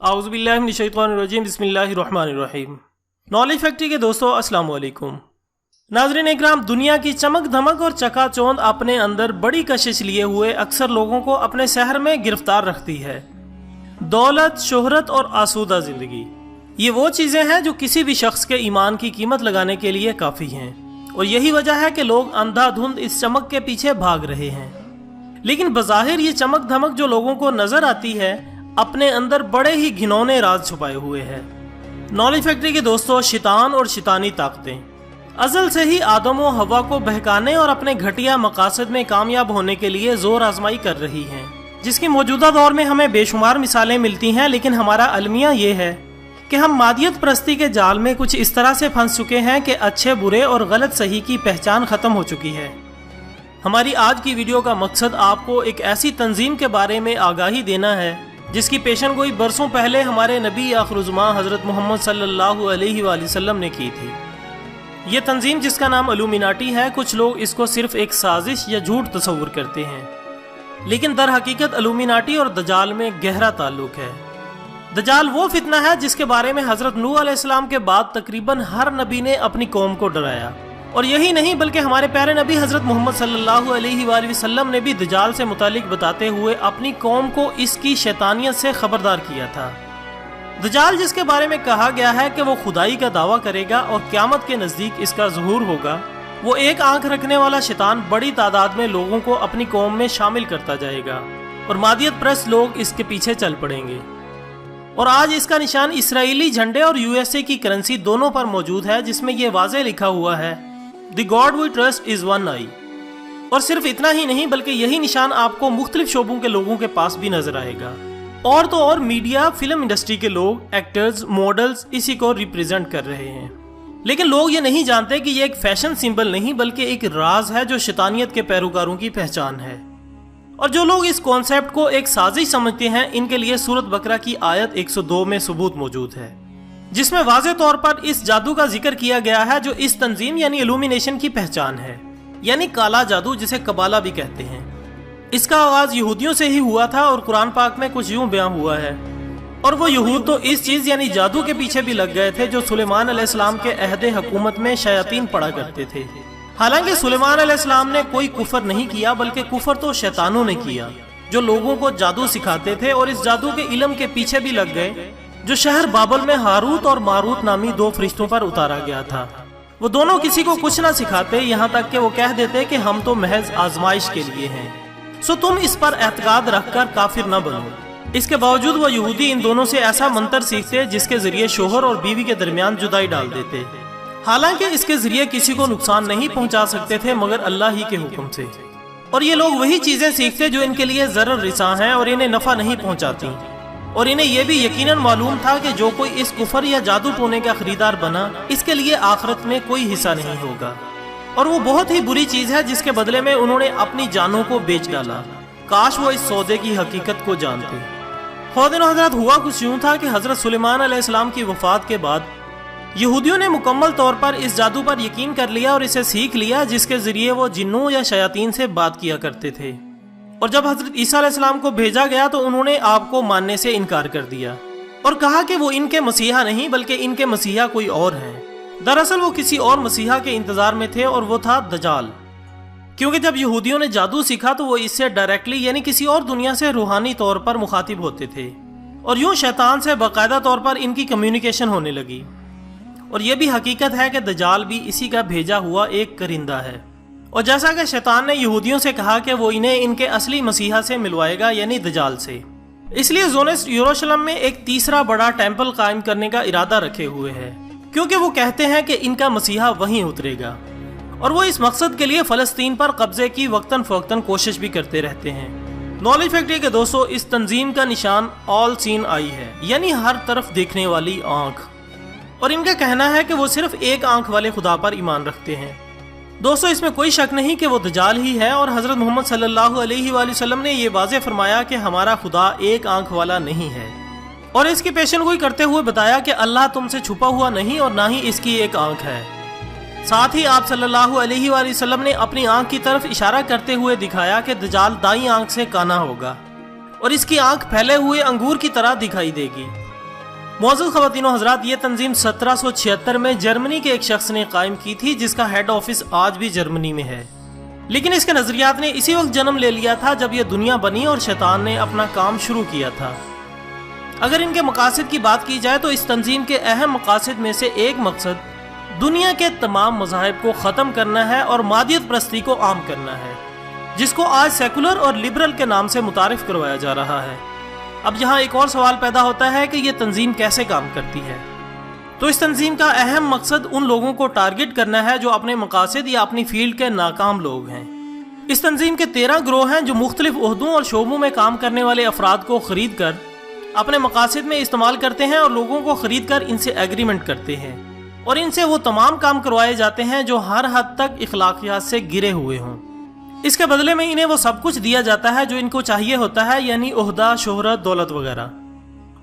आउज़ुबिल्लाहिमिनश्शैतानिर्रजीम बिस्मिल्लाहिर्रहमानिर्रहीम। Knowledge factory के दोस्तों अस्सलाम वालेकुम। नाज़रीन इकराम, दुनिया की चमक धमक और चकाचौंध अपने अंदर बड़ी कशिश लिए हुए अक्सर लोगों को अपने शहर में गिरफ्तार रखती है। दौलत, शोहरत और आसूदा ज़िंदगी, ये वो चीज़ें हैं जो किसी भी शख्स के ईमान की कीमत लगाने के लिए काफ़ी हैं, और यही वजह है कि लोग अंधाधुंध इस चमक के पीछे भाग रहे हैं। लेकिन बज़ाहिर ये चमक धमक जो लोगों को नज़र आती है अपने अंदर बड़े ही घिनौने राज छुपाए हुए हैं। नॉलेज फैक्ट्री के दोस्तों, शैतान और शैतानी ताकतें अज़ल से ही आदम व हवा को बहकाने और अपने घटिया मकासद में कामयाब होने के लिए जोर आजमाई कर रही हैं, जिसकी मौजूदा दौर में हमें बेशुमार मिसालें मिलती हैं। लेकिन हमारा अलमिया ये है कि हम मादियत परस्ती के जाल में कुछ इस तरह से फंस चुके हैं कि अच्छे बुरे और गलत सही की पहचान खत्म हो चुकी है। हमारी आज की वीडियो का मकसद आपको एक ऐसी तंजीम के बारे में आगाही देना है जिसकी पेशन गोई बरसों पहले हमारे नबी आखिरुज़्ज़मान हज़रत मोहम्मद सल्लल्लाहु अलैहि वसल्लम ने की थी। ये तंजीम जिसका नाम इल्यूमिनाटी है, कुछ लोग इसको सिर्फ एक साजिश या झूठ तस्वुर करते हैं, लेकिन दर हकीकत इल्यूमिनाटी और दजाल में गहरा ताल्लुक है। दजाल वो फितना है जिसके बारे में हज़रत नूह अलैहिस्सलाम के बाद तकरीबन हर नबी ने अपनी कौम को डराया, और यही नहीं बल्कि हमारे प्यारे नबी हज़रत मोहम्मद सल्लल्लाहु अलैहि वसल्लम ने भी दजाल से मुतालिक बताते हुए अपनी कौम को इसकी शैतानियत से खबरदार किया था। दजाल जिसके बारे में कहा गया है कि वो खुदाई का दावा करेगा और क़यामत के नज़दीक इसका ज़ुहूर होगा, वो एक आंख रखने वाला शैतान बड़ी तादाद में लोगों को अपनी कौम में शामिल करता जाएगा और मादियत परस्त लोग इसके पीछे चल पड़ेंगे। और आज इसका निशान इसराइली झंडे और यूएसए की करेंसी दोनों पर मौजूद है, जिसमें यह वाज़े लिखा हुआ है, The God we trust is one eye। और सिर्फ इतना ही नहीं बल्कि यही निशान आपको मुख्तलिफ शोबों के लोगों के पास भी नजर आएगा। और तो और मीडिया, फिल्म इंडस्ट्री के लोग, एक्टर्स, मॉडल्स इसी को रिप्रेजेंट कर रहे हैं। लेकिन लोग ये नहीं जानते कि ये एक फैशन सिंबल नहीं बल्कि एक राज है जो शैतानियत के पैरोकारों की पहचान है। और जो लोग इस कॉन्सेप्ट को एक साजिश समझते हैं, इनके लिए सूरत बकरा की आयत 102 में सबूत मौजूद है, जिसमें वाज़े तौर पर इस जादू का जिक्र किया गया है जो इस तंजीम यानी इल्यूमिनेशन की पहचान है, यानी काला जादू जिसे कबाला भी कहते हैं। इसका आगाज यहूदियों से ही हुआ था और कुरान पाक में कुछ यूं बयां हुआ है, और वो यहूद तो इस चीज यानी जादू के पीछे भी लग गए थे जो सुलेमान अलैहिस्सलाम के अहदे हुकूमत में शयातीन पड़ा करते थे। हालांकि सुलेमान अलैहिस्सलाम ने कोई कुफर नहीं किया बल्कि कुफर तो शैतानों ने किया जो लोगों को जादू सिखाते थे, और इस जादू के इल्म के पीछे भी लग गए जो शहर बाबल में हारूत और मारूत नामी दो फरिश्तों पर उतारा गया था। वो दोनों किसी को कुछ ना सिखाते, यहाँ तक कि वो कह देते कि हम तो महज आजमाइश के लिए हैं, सो तुम इस पर एतकाद रखकर काफिर न बनो। इसके बावजूद वो यहूदी इन दोनों से ऐसा मंत्र सीखते जिसके जरिए शोहर और बीवी के दरमियान जुदाई डाल देते। हालांकि इसके जरिए किसी को नुकसान नहीं पहुंचा सकते थे मगर अल्लाह ही के हुक्म से। और ये लोग वही चीजें सीखते जो इनके लिए ज़रर रिसा हैं और इन्हें नफा नहीं पहुंचाती, और इन्हें यह भी यकीनन मालूम था कि जो कोई इस कुफर या जादू टोने का खरीदार बना, इसके लिए आखिरत में कोई हिस्सा नहीं होगा, और वो बहुत ही बुरी चीज है जिसके बदले में उन्होंने अपनी जानों को बेच डाला। काश वो इस सौदे की हकीकत को जानते। खुदा हजरत हुआ कुछ यूं था कि हजरत सुलेमान अलैहिस्सलाम की वफात के बाद यहूदियों ने मुकम्मल तौर पर इस जादू पर यकीन कर लिया और इसे सीख लिया, जिसके जरिए वो जिन्नों या शयातीन से बात किया करते थे। और जब हजरत ईसा अलैहिस्सलाम को भेजा गया तो उन्होंने आपको मानने से इनकार कर दिया और कहा कि वो इनके मसीहा नहीं बल्कि इनके मसीहा कोई और हैं। दरअसल वो किसी और मसीहा के इंतजार में थे और वो था दजाल, क्योंकि जब यहूदियों ने जादू सीखा तो वो इससे डायरेक्टली यानी किसी और दुनिया से रूहानी तौर पर मुखातिब होते थे, और यूं शैतान से बाकायदा तौर पर इनकी कम्युनिकेशन होने लगी। और यह भी हकीकत है कि दजाल भी इसी का भेजा हुआ एक करिंदा है। और जैसा कि शैतान ने यहूदियों से कहा कि वो इन्हें इनके असली मसीहा से मिलवाएगा यानी दजाल से, इसलिए ज़ोनिस्ट यरूशलेम में एक तीसरा बड़ा टेंपल कायम करने का इरादा रखे हुए है, क्योंकि वो कहते हैं कि इनका मसीहा वहीं उतरेगा। और वो इस मकसद के लिए फ़लस्तीन पर कब्जे की वक्तन फ़वक्तन कोशिश भी करते रहते हैं। नॉलेज फैक्ट्री के दोस्तों, इस तंजीम का निशान ऑल सीन आई है, यानी हर तरफ देखने वाली आँख, और इनका कहना है कि वो सिर्फ एक आँख वाले खुदा पर ईमान रखते हैं। दोस्तों, इसमें कोई शक नहीं कि वो दजाल ही है, और हजरत मोहम्मद सल्लल्लाहु अलैहि वसल्लम ने ये वाज़े फरमाया कि हमारा खुदा एक आंख वाला नहीं है, और इसकी पेशनगोई करते हुए बताया कि अल्लाह तुमसे छुपा हुआ नहीं और ना ही इसकी एक आंख है। साथ ही आप सल्लल्लाहु अलैहि वसल्लम ने अपनी आंख की तरफ इशारा करते हुए दिखाया कि दजाल दाईं आंख से काना होगा और इसकी आंख फैले हुए अंगूर की तरह दिखाई देगी, मौजूद ख़वातीन व हज़रात, ये तंजीम 1776 में जर्मनी के एक शख्स ने कायम की थी, जिसका हेड ऑफिस आज भी जर्मनी में है। लेकिन इसके नज़रियात ने इसी वक्त जन्म ले लिया था जब यह दुनिया बनी और शैतान ने अपना काम शुरू किया था। अगर इनके मकासद की बात की जाए तो इस तंजीम के अहम मकासद में से एक मकसद दुनिया के तमाम मज़ाहिब को ख़त्म करना है और मादियत परस्ती को आम करना है, जिसको आज सेकुलर और लिबरल के नाम से मुतारिफ करवाया जा रहा है। अब यहाँ एक और सवाल पैदा होता है कि ये तंजीम कैसे काम करती है। तो इस तंजीम का अहम मकसद उन लोगों को टारगेट करना है जो अपने मकासद या अपनी फील्ड के नाकाम लोग हैं। इस तंजीम के 13 गिरोह हैं जो मुख्तलिफ ओहदों और शोबों में काम करने वाले अफराद को ख़रीद कर अपने मकासद में इस्तेमाल करते हैं और लोगों को ख़रीद कर इनसे एग्रीमेंट करते हैं और इनसे वो तमाम काम करवाए जाते हैं जो हर हद तक इखलाकियात से गिरे हुए हों। इसके बदले में इन्हें वो सब कुछ दिया जाता है जो इनको चाहिए होता है, यानी ओहदा, शोहरत, दौलत वगैरह।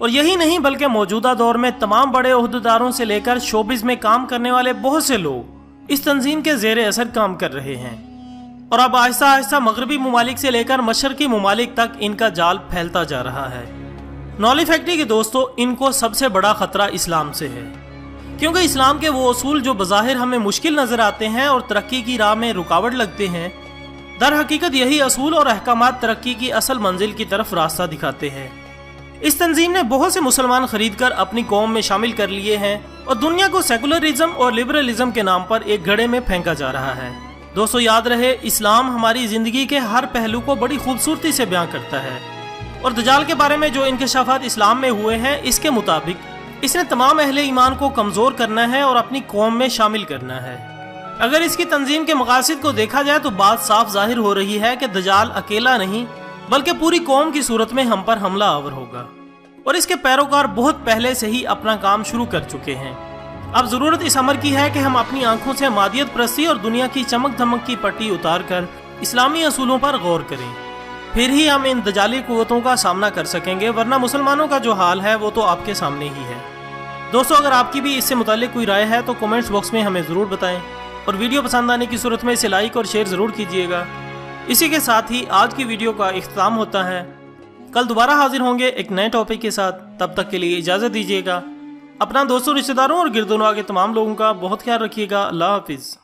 और यही नहीं बल्कि मौजूदा दौर में तमाम बड़े ओहदेदारों से लेकर शोबिज़ में काम करने वाले बहुत से लोग इस तंजीम के ज़ेरे असर काम कर रहे हैं और अब आहिस्ता आहिस्ता मगरबी ममालिक से लेकर मशरकी ममालिक तक इनका जाल फैलता जा रहा है। नॉली फैक्ट्री के दोस्तों, इनको सबसे बड़ा ख़तरा इस्लाम से है, क्योंकि इस्लाम के वो असूल जो बज़ाहिर हमें मुश्किल नज़र आते हैं और तरक्की की राह में रुकावट लगते हैं, दर हकीकत यही असूल और अहकामात तरक्की की असल मंजिल की तरफ रास्ता दिखाते हैं। इस तंजीम ने बहुत से मुसलमान खरीद कर अपनी कौम में शामिल कर लिए हैं और दुनिया को सेकुलरिज्म और लिबरलिज्म के नाम पर एक घड़े में फेंका जा रहा है। दोस्तों, याद रहे, इस्लाम हमारी ज़िंदगी के हर पहलू को बड़ी खूबसूरती से बयां करता है और दज्जाल के बारे में जो इंकशाफात इस्लाम में हुए हैं, इसके मुताबिक इसने तमाम अहले ईमान को कमज़ोर करना है और अपनी कौम में शामिल करना है। अगर इसकी तंजीम के मकासद को देखा जाए तो बात साफ जाहिर हो रही है कि दज्जाल अकेला नहीं बल्कि पूरी कौम की सूरत में हम पर हमला आवर होगा और इसके पैरोकार बहुत पहले से ही अपना काम शुरू कर चुके हैं। अब ज़रूरत इस अमर की है कि हम अपनी आंखों से मादियत परस्ती और दुनिया की चमक धमक की पट्टी उतार कर इस्लामी असूलों पर गौर करें, फिर ही हम इन दजाली कुव्वतों का सामना कर सकेंगे, वरना मुसलमानों का जो हाल है वो तो आपके सामने ही है। दोस्तों, अगर आपकी भी इससे मुताल्लिक कोई राय है तो कमेंट्स बॉक्स में हमें ज़रूर बताएं और वीडियो पसंद आने की सूरत में इसे लाइक और शेयर ज़रूर कीजिएगा। इसी के साथ ही आज की वीडियो का इख्तिताम होता है। कल दोबारा हाजिर होंगे एक नए टॉपिक के साथ, तब तक के लिए इजाज़त दीजिएगा। अपना दोस्तों, रिश्तेदारों और गिरदोनवा के तमाम लोगों का बहुत ख्याल रखिएगा। अल्लाह हाफिज़।